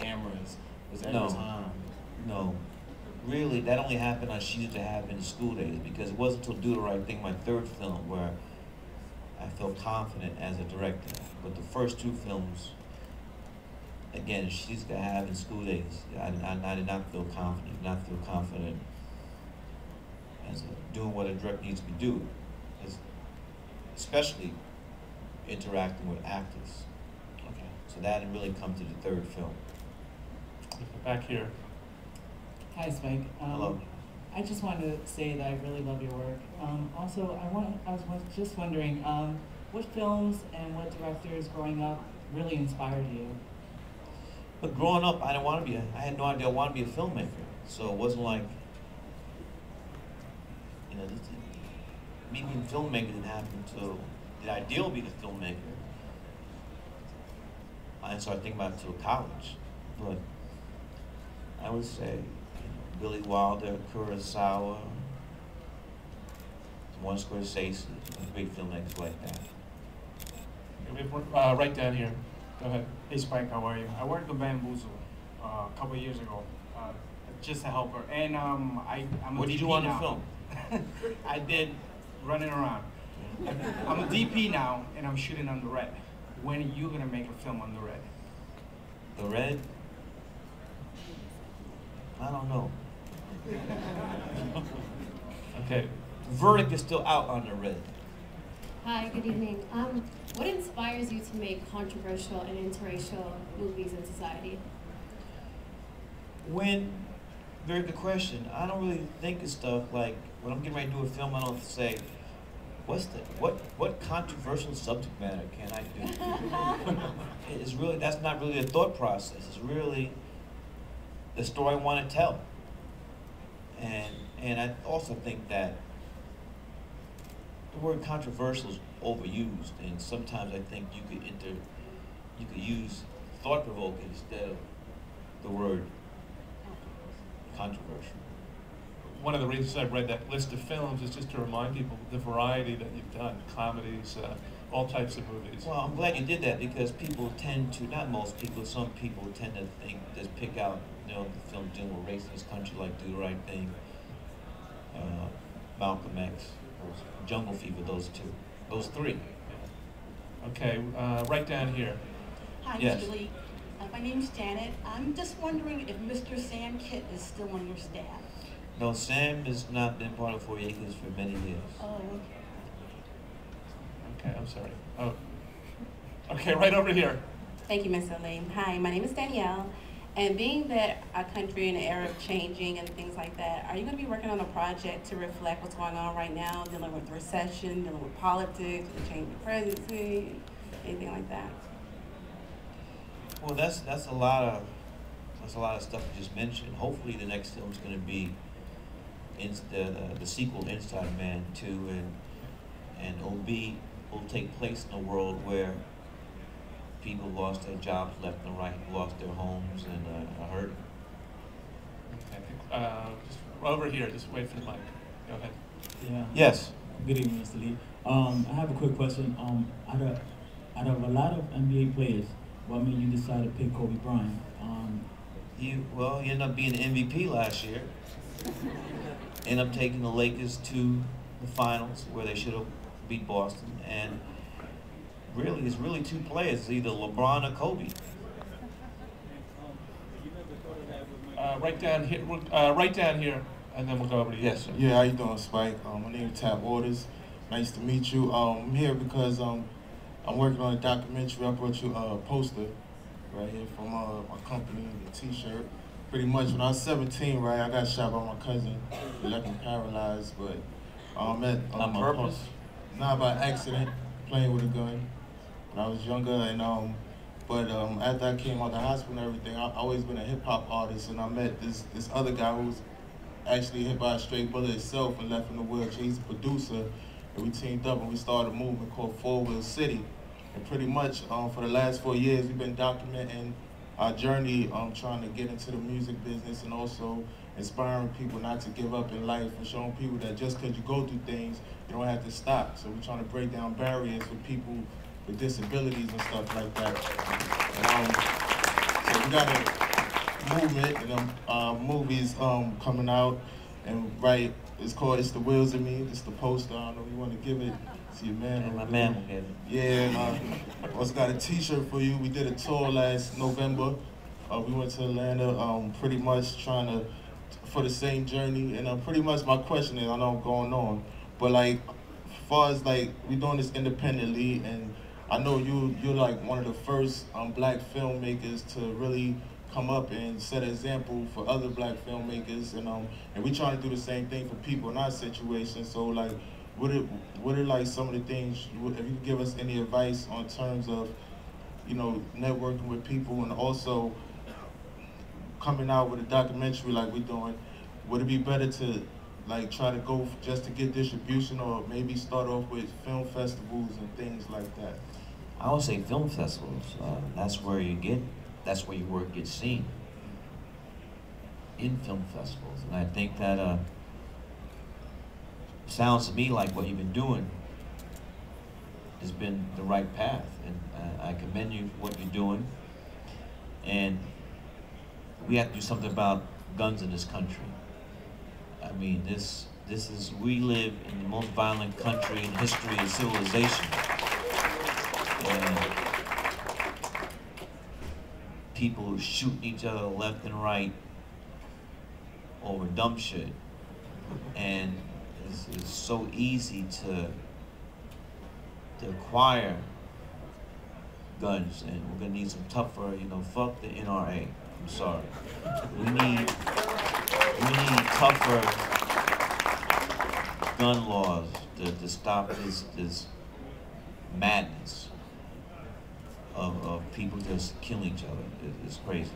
cameras? Was that No. your time? No. Really, that only happened on She Used to Have in the school days, because it wasn't until Do the Right Thing, my third film, where I felt confident as a director. But the first two films, again, She Used to Have in school days, I did not feel confident, as doing what a director needs to be doing, especially interacting with actors. Okay. So that didn't really come to the third film. Back here. Hi, Spike. Hello. I just wanted to say that I really love your work. Also, I was just wondering, what films and what directors growing up really inspired you? But growing up, I had no idea I wanted to be a filmmaker. So it wasn't like, me being a filmmaker didn't happen until the ideal being a filmmaker. I didn't start thinking about it until college. But I would say, Billy Wilder, Kurosawa, one Scorsese, big filmmakers like that. Right down here. Go ahead. Hey Spike, how are you? I worked with Bamboozle a couple of years ago, just a helper. And I'm a What did you DP do on the now. film? I did Running Around. I'm a DP now, and I'm shooting on the Red. When are you gonna make a film on the Red? The Red? I don't know. Okay. Verdict is still out on the Red. Hi, good evening. What inspires you to make controversial and interracial movies in society? Very good question. I don't really think of stuff like, when I'm getting ready to do a film, I don't say, what controversial subject matter can I do? It's really, that's not really a thought process. It's really the story I want to tell. And I also think that the word controversial is overused, and sometimes I think you could use thought-provoking instead of the word controversial. One of the reasons I read that list of films is just to remind people the variety that you've done, comedies, all types of movies. Well, I'm glad you did that, because people tend to, not most people, some people tend to think, just pick out, the film dealing with race in this country, like Do the Right Thing, Malcolm X, or Jungle Fever, those three. Okay, right down here. Hi, Yes. Mr. Lee. My name's Janet. I'm just wondering if Mr. Sam Kitt is still on your staff. No, Sam has not been part of 40 Acres for many years. Oh, Okay, I'm sorry. Oh. Okay, right over here. Thank you, Mr. Lee. Hi, my name is Danielle. And being that our country in an era of changing and things like that, are you going to be working on a project to reflect what's going on right now, dealing with recession, dealing with politics, the change of presidency, anything like that? Well, that's a lot of stuff you just mentioned. Hopefully, the next film is going to be the sequel, Inside Man 2, and will take place in a world where people lost their jobs left and right, lost their homes, and are hurting. Okay, just over here, just wait for the mic. Go ahead. Yeah. Yes. Good evening, Mr. Lee. I have a quick question. Out of a lot of NBA players, what made you decide to pick Kobe Bryant? He ended up being the MVP last year. Ended up taking the Lakers to the finals, where they should have beat Boston. And really, it's really two players. It's either LeBron or Kobe. Right down here, and then we'll go over to you. Yes, sir. Yeah, how you doing, Spike? My name is Tab Waters. Nice to meet you. I'm here because I'm working on a documentary. I brought you a poster right here from my company, the T-shirt. Pretty much when I was 17, right, I got shot by my cousin. He left me paralyzed, but On purpose? Not by accident, playing with a gun when I was younger. And after I came out of the hospital and everything, I've always been a hip hop artist, and I met this other guy who was actually hit by a straight bullet himself and left in the wheelchair. He's a producer, and we teamed up and we started a movement called Four Wheel City. And pretty much for the last 4 years, we've been documenting our journey, trying to get into the music business, and also inspiring people not to give up in life, and showing people that just because you go through things, you don't have to stop. So we're trying to break down barriers for people with disabilities and stuff like that. And, so we got movement and movies coming out, and right, it's called It's the Wheels of Me. It's the poster. I don't know if you want to give it to your man. And my man will get it. Yeah, and also got a T-shirt for you. We did a tour last November. We went to Atlanta, pretty much trying to for the same journey. And pretty much my question is, I know I'm going on, but like, as far as like we doing this independently, and I know you're like one of the first black filmmakers to really come up and set an example for other black filmmakers, and we trying to do the same thing for people in our situation. So like, what are like some of the things, if you could give us any advice on terms of, you know, networking with people and also coming out with a documentary like we're doing, would it be better to like try to go just to get distribution, or maybe start off with film festivals and things like that? I would say film festivals. That's where your work gets seen, in film festivals. And I think that sounds to me like what you've been doing has been the right path, and I commend you for what you're doing. And we have to do something about guns in this country. I mean, we live in the most violent country in the history of civilization. And people shooting each other left and right over dumb shit. And it's so easy to acquire guns, and we're gonna need some tougher, you know, fuck the NRA. I'm sorry. We need tougher gun laws to stop this madness of people just killing each other. It's crazy.